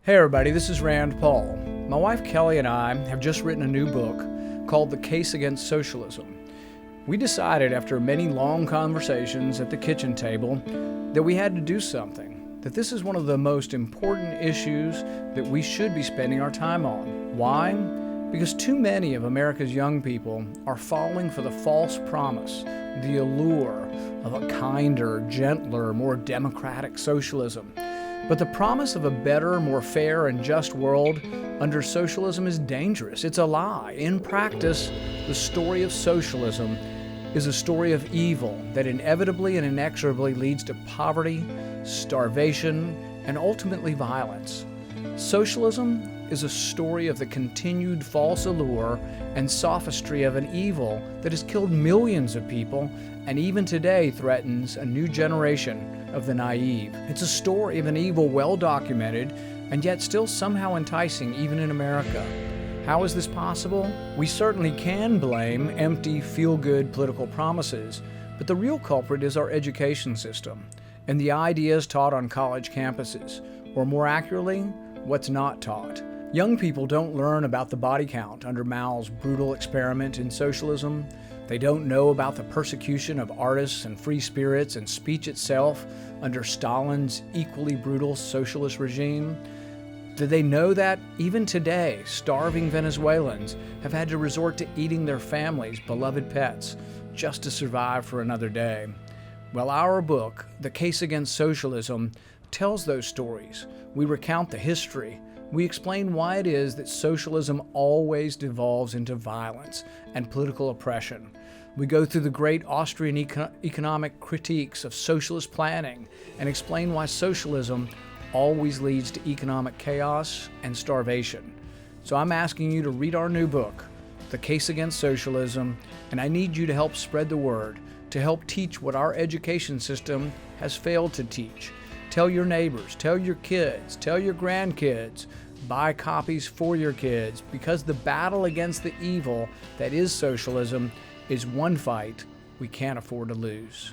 Hey everybody, this is Rand Paul. My wife Kelly and I have just written a new book called The Case Against Socialism. We decided after many long conversations at the kitchen table that we had to do something, that this is one of the most important issues that we should be spending our time on. Why? Because too many of America's young people are falling for the false promise, the allure of a kinder, gentler, more democratic socialism. But the promise of a better, more fair and just world under socialism is dangerous. It's a lie. In practice, the story of socialism is a story of evil that inevitably and inexorably leads to poverty, starvation, and ultimately violence. Socialism is a story of the continued false allure and sophistry of an evil that has killed millions of people and even today threatens a new generation of the naive. It's a story of an evil well documented and yet still somehow enticing even in America. How is this possible? We certainly can blame empty, feel-good political promises, but the real culprit is our education system and the ideas taught on college campuses, or more accurately, what's not taught. Young people don't learn about the body count under Mao's brutal experiment in socialism. They don't know about the persecution of artists and free spirits and speech itself under Stalin's equally brutal socialist regime. Do they know that even today, starving Venezuelans have had to resort to eating their families' beloved pets just to survive for another day? Well, our book, The Case Against Socialism, tells those stories. We recount the history. We explain why it is that socialism always devolves into violence and political oppression. We go through the great Austrian economic critiques of socialist planning and explain why socialism always leads to economic chaos and starvation. So I'm asking you to read our new book, The Case Against Socialism, and I need you to help spread the word, to help teach what our education system has failed to teach. Tell your neighbors, tell your kids, tell your grandkids, buy copies for your kids, because the battle against the evil that is socialism is one fight we can't afford to lose.